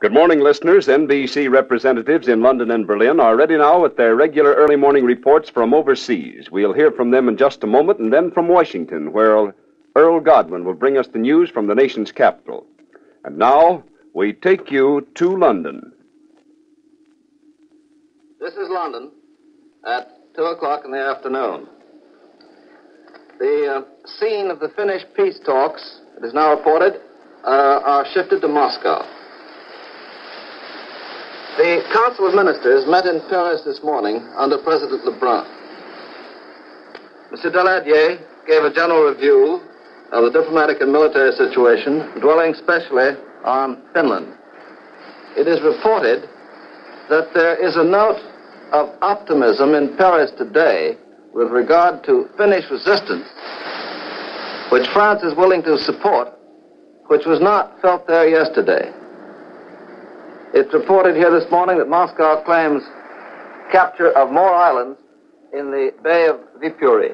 Good morning, listeners. NBC representatives in London and Berlin are ready now with their regular early morning reports from overseas. We'll hear from them in just a moment, and then from Washington, where Earl Godwin will bring us the news from the nation's capital. And now, we take you to London. This is London at 2 o'clock in the afternoon. The scene of the Finnish peace talks, it is now reported, are shifted to Moscow. The Council of Ministers met in Paris this morning under President Lebrun. Mr. Daladier gave a general review of the diplomatic and military situation, dwelling specially on Finland. It is reported that there is a note of optimism in Paris today with regard to Finnish resistance, which France is willing to support, which was not felt there yesterday. It's reported here this morning that Moscow claims capture of more islands in the Bay of Viipuri.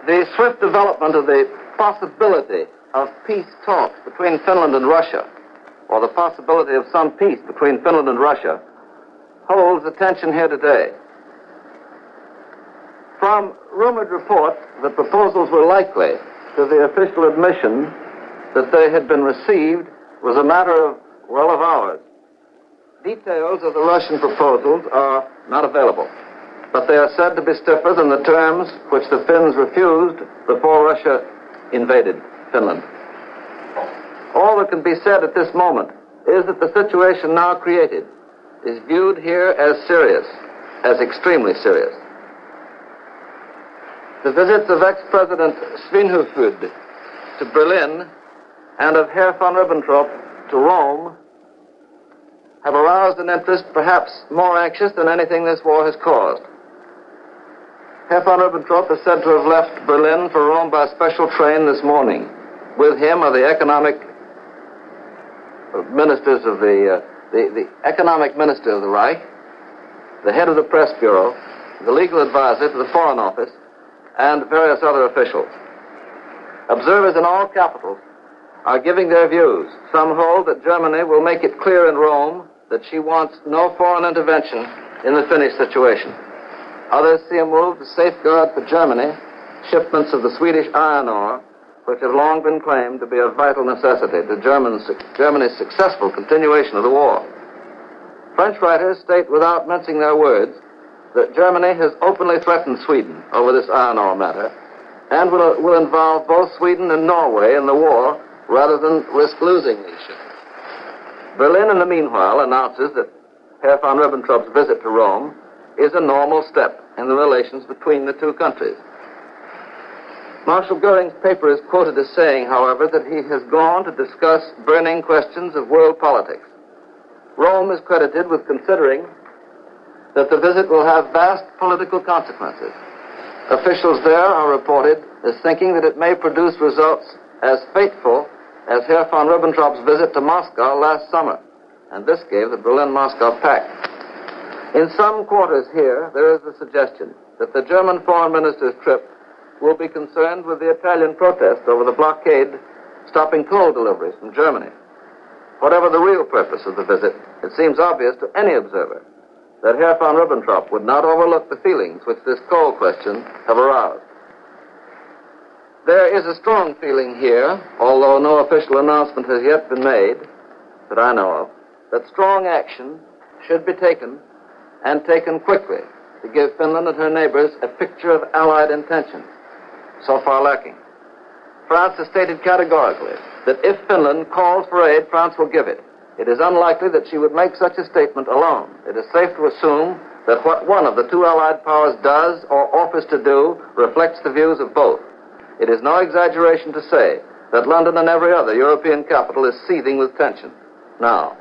The swift development of the possibility of peace talks between Finland and Russia, or the possibility of some peace between Finland and Russia, holds attention here today. From rumored reports, the proposals were likely to the official admission that they had been received was a matter of hours. Details of the Russian proposals are not available, but they are said to be stiffer than the terms which the Finns refused before Russia invaded Finland. All that can be said at this moment is that the situation now created is viewed here as serious, as extremely serious. The visits of ex-President Svinhufvud to Berlin and of Herr von Ribbentrop to Rome have aroused an interest perhaps more anxious than anything this war has caused. Herr von Ribbentrop is said to have left Berlin for Rome by special train this morning. With him are the economic ministers of the economic minister of the Reich, the head of the press bureau, the legal advisor to the Foreign Office, and various other officials. Observers in all capitals are giving their views. Some hold that Germany will make it clear in Rome that she wants no foreign intervention in the Finnish situation. Others see a move to safeguard for Germany shipments of the Swedish iron ore, which have long been claimed to be a vital necessity to Germany's successful continuation of the war. French writers state without mincing their words that Germany has openly threatened Sweden over this iron ore matter and will involve both Sweden and Norway in the war rather than risk losing these ships. Berlin, in the meanwhile, announces that Herr von Ribbentrop's visit to Rome is a normal step in the relations between the two countries. Marshal Goering's paper is quoted as saying, however, that he has gone to discuss burning questions of world politics. Rome is credited with considering that the visit will have vast political consequences. Officials there are reported as thinking that it may produce results as fateful as Herr von Ribbentrop's visit to Moscow last summer, and this gave the Berlin-Moscow pact. In some quarters here, there is the suggestion that the German foreign minister's trip will be concerned with the Italian protest over the blockade stopping coal deliveries from Germany. Whatever the real purpose of the visit, it seems obvious to any observer that Herr von Ribbentrop would not overlook the feelings which this coal question have aroused. There is a strong feeling here, although no official announcement has yet been made, that I know of, that strong action should be taken, and taken quickly, to give Finland and her neighbors a picture of Allied intentions, so far lacking. France has stated categorically that if Finland calls for aid, France will give it. It is unlikely that she would make such a statement alone. It is safe to assume that what one of the two Allied powers does or offers to do reflects the views of both. It is no exaggeration to say that London and every other European capital is seething with tension. Now,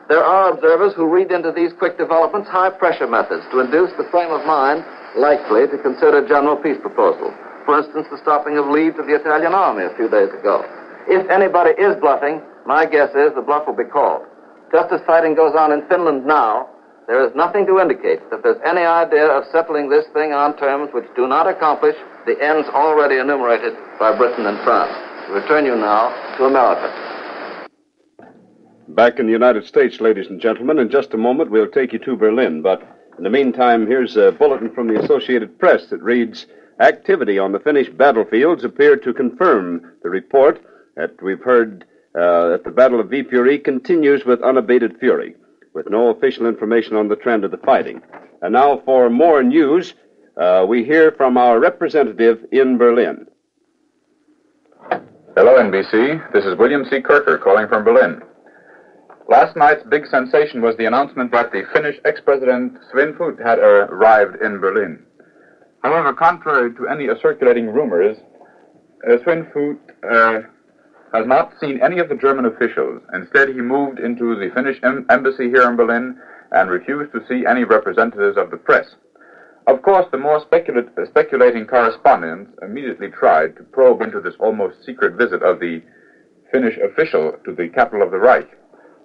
there are observers who read into these quick developments high-pressure methods to induce the frame of mind likely to consider general peace proposals. For instance, the stopping of leave to the Italian army a few days ago. If anybody is bluffing, my guess is the bluff will be called. Just as fighting goes on in Finland now, there is nothing to indicate that there's any idea of settling this thing on terms which do not accomplish the ends already enumerated by Britain and France. I return you now to America. Back in the United States, ladies and gentlemen. In just a moment, we'll take you to Berlin. But in the meantime, here's a bulletin from the Associated Press that reads, activity on the Finnish battlefields appeared to confirm the report that we've heard that the Battle of Viipuri continues with unabated fury, with no official information on the trend of the fighting. And now for more news, we hear from our representative in Berlin. Hello, NBC. This is William C. Kirker calling from Berlin. Last night's big sensation was the announcement that the Finnish ex-president Sven Fut had arrived in Berlin. However, contrary to any circulating rumors, Sven Fut has not seen any of the German officials. Instead, he moved into the Finnish embassy here in Berlin and refused to see any representatives of the press. Of course, the more speculating correspondents immediately tried to probe into this almost secret visit of the Finnish official to the capital of the Reich.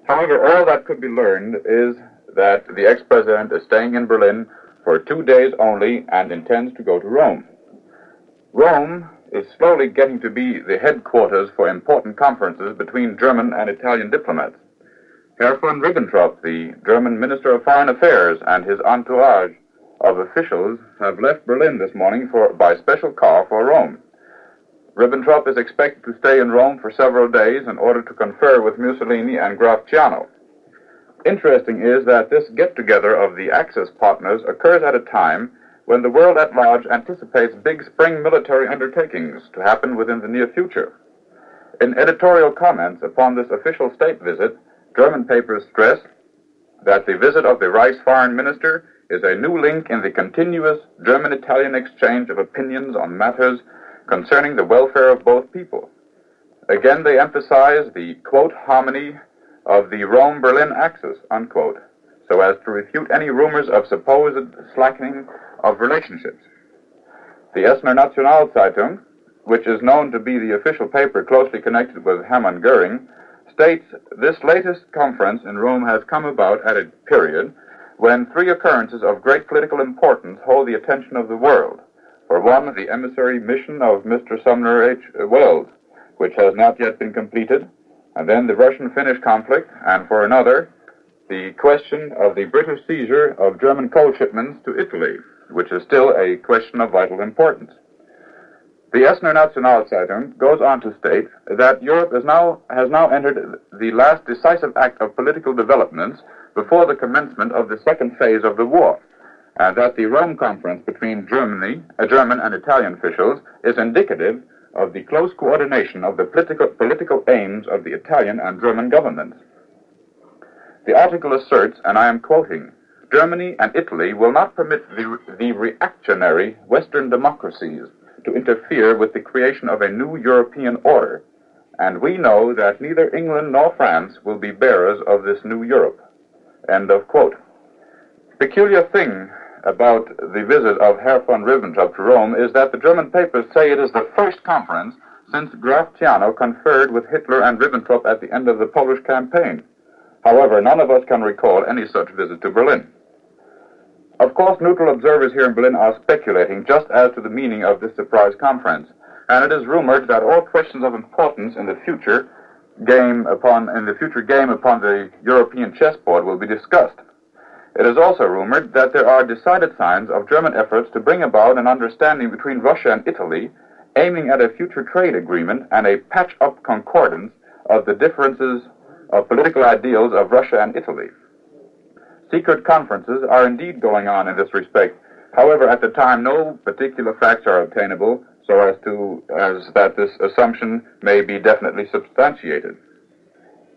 However, all that could be learned is that the ex-president is staying in Berlin for 2 days only and intends to go to Rome. Rome is slowly getting to be the headquarters for important conferences between German and Italian diplomats. Herr von Ribbentrop, the German Minister of Foreign Affairs, and his entourage of officials have left Berlin this morning by special car for Rome. Ribbentrop is expected to stay in Rome for several days in order to confer with Mussolini and Graf-Ciano. Interesting is that this get-together of the Axis partners occurs at a time when the world at large anticipates big spring military undertakings to happen within the near future. In editorial comments upon this official state visit, German papers stress that the visit of the Reich's foreign minister is a new link in the continuous German-Italian exchange of opinions on matters concerning the welfare of both people. Again, they emphasize the, quote, harmony of the Rome-Berlin axis, unquote, so as to refute any rumors of supposed slackening of relationships. The Essener Nationalzeitung, which is known to be the official paper closely connected with Hermann Goering, states this latest conference in Rome has come about at a period when 3 occurrences of great political importance hold the attention of the world. For one, the emissary mission of Mr. Sumner H. Wells, which has not yet been completed, and then the Russian-Finnish conflict, and for another, the question of the British seizure of German coal shipments to Italy, which is still a question of vital importance. The Essener Nationalzeitung goes on to state that Europe has now entered the last decisive act of political developments before the commencement of the second phase of the war, and that the Rome Conference between German and Italian officials is indicative of the close coordination of the political aims of the Italian and German governments. The article asserts, and I am quoting, Germany and Italy will not permit the reactionary Western democracies to interfere with the creation of a new European order, and we know that neither England nor France will be bearers of this new Europe. End of quote. Peculiar thing about the visit of Herr von Ribbentrop to Rome is that the German papers say it is the first conference since Graf-Ciano conferred with Hitler and Ribbentrop at the end of the Polish campaign. However, none of us can recall any such visit to Berlin. Of course, neutral observers here in Berlin are speculating just as to the meaning of this surprise conference, and it is rumored that all questions of importance in the future game upon the European chessboard will be discussed. It is also rumored that there are decided signs of German efforts to bring about an understanding between Russia and Italy, aiming at a future trade agreement and a patch-up concordance of the differences of political ideals of Russia and Italy. Secret conferences are indeed going on in this respect. However, at the time, no particular facts are obtainable so as that this assumption may be definitely substantiated.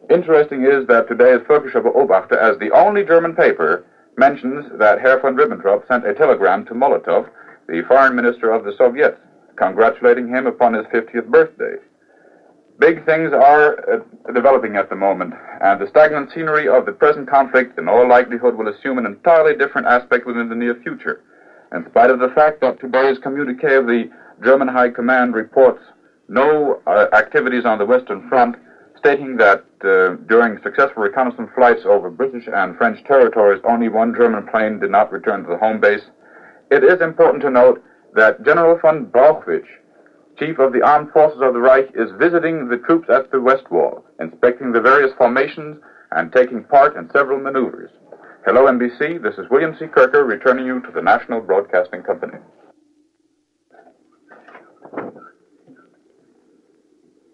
Interesting is that today's Völkische Beobachter, as the only German paper, mentions that Herr von Ribbentrop sent a telegram to Molotov, the foreign minister of the Soviets, congratulating him upon his 50th birthday. Big things are developing at the moment, and the stagnant scenery of the present conflict in all likelihood will assume an entirely different aspect within the near future. In spite of the fact that today's communique of the German High Command reports no activities on the Western Front, stating that during successful reconnaissance flights over British and French territories, only one German plane did not return to the home base, it is important to note that General von Brauchwitsch, Chief of the Armed Forces of the Reich, is visiting the troops at the West Wall, inspecting the various formations and taking part in several maneuvers. Hello, NBC. This is William C. Kirker returning you to the National Broadcasting Company.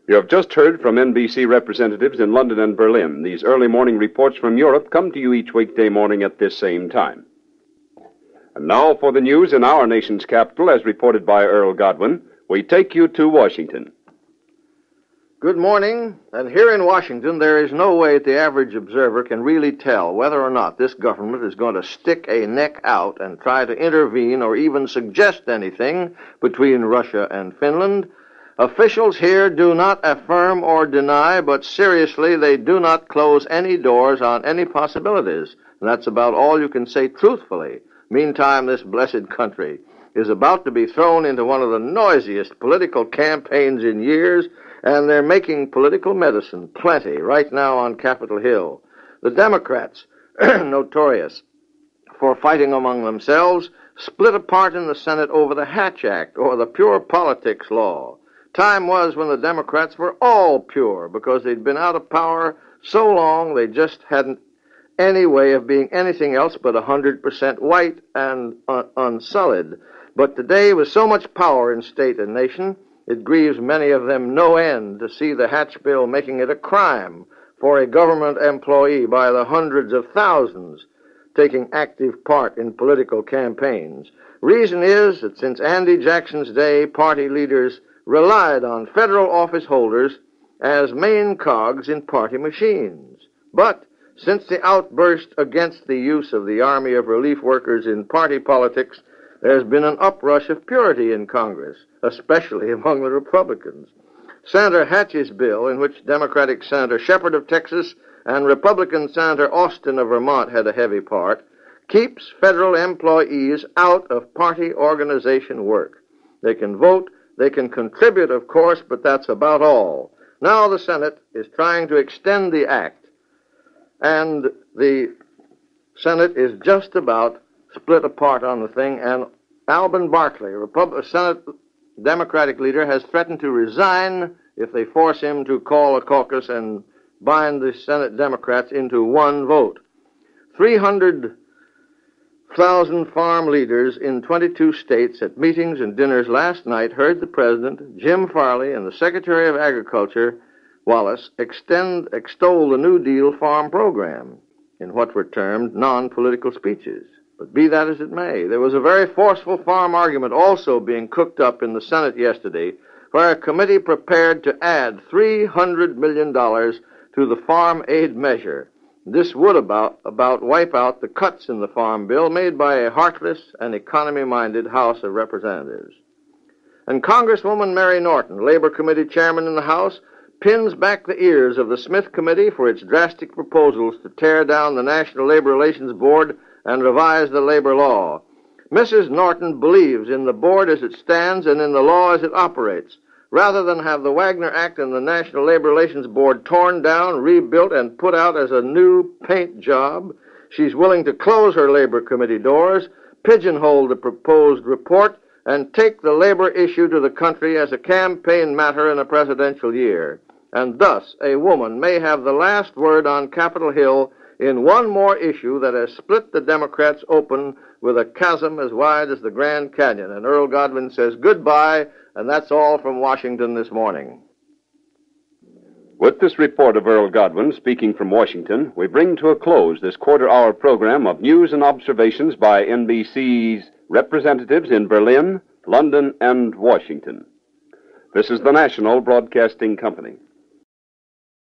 You have just heard from NBC representatives in London and Berlin. These early morning reports from Europe come to you each weekday morning at this same time. And now for the news in our nation's capital, as reported by Earl Godwin, we take you to Washington. Good morning. And here in Washington, there is no way the average observer can really tell whether or not this government is going to stick a neck out and try to intervene or even suggest anything between Russia and Finland. Officials here do not affirm or deny, but seriously, they do not close any doors on any possibilities. And that's about all you can say truthfully. Meantime, this blessed country is about to be thrown into one of the noisiest political campaigns in years, and they're making political medicine plenty right now on Capitol Hill. The Democrats, notorious for fighting among themselves, split apart in the Senate over the Hatch Act or the Pure Politics Law. Time was when the Democrats were all pure because they'd been out of power so long they just hadn't any way of being anything else but 100% white and unsullied. But today, with so much power in state and nation, it grieves many of them no end to see the Hatch Bill making it a crime for a government employee by the hundreds of thousands taking active part in political campaigns. Reason is that since Andy Jackson's day, party leaders relied on federal office holders as main cogs in party machines. But since the outburst against the use of the Army of Relief Workers in party politics, there's been an uprush of purity in Congress, especially among the Republicans. Senator Hatch's bill, in which Democratic Senator Shepherd of Texas and Republican Senator Austin of Vermont had a heavy part, keeps federal employees out of party organization work. They can vote, they can contribute, of course, but that's about all. Now the Senate is trying to extend the act, and the Senate is just about split apart on the thing, and Alben Barkley, Senate Democratic leader, has threatened to resign if they force him to call a caucus and bind the Senate Democrats into one vote. 300,000 farm leaders in 22 states at meetings and dinners last night heard the President, Jim Farley, and the Secretary of Agriculture, Wallace, extol the New Deal farm program in what were termed non-political speeches. But be that as it may, there was a very forceful farm argument also being cooked up in the Senate yesterday, where a committee prepared to add $300 million to the farm aid measure. This would about wipe out the cuts in the farm bill made by a heartless and economy-minded House of Representatives. And Congresswoman Mary Norton, Labor Committee chairman in the House, pins back the ears of the Smith Committee for its drastic proposals to tear down the National Labor Relations Board and revise the labor law. Mrs. Norton believes in the board as it stands and in the law as it operates. Rather than have the Wagner Act and the National Labor Relations Board torn down, rebuilt, and put out as a new paint job, she's willing to close her Labor Committee doors, pigeonhole the proposed report, and take the labor issue to the country as a campaign matter in a presidential year. And thus, a woman may have the last word on Capitol Hill in one more issue that has split the Democrats open with a chasm as wide as the Grand Canyon. And Earl Godwin says goodbye, and that's all from Washington this morning. With this report of Earl Godwin speaking from Washington, we bring to a close this quarter-hour program of news and observations by NBC's representatives in Berlin, London, and Washington. This is the National Broadcasting Company.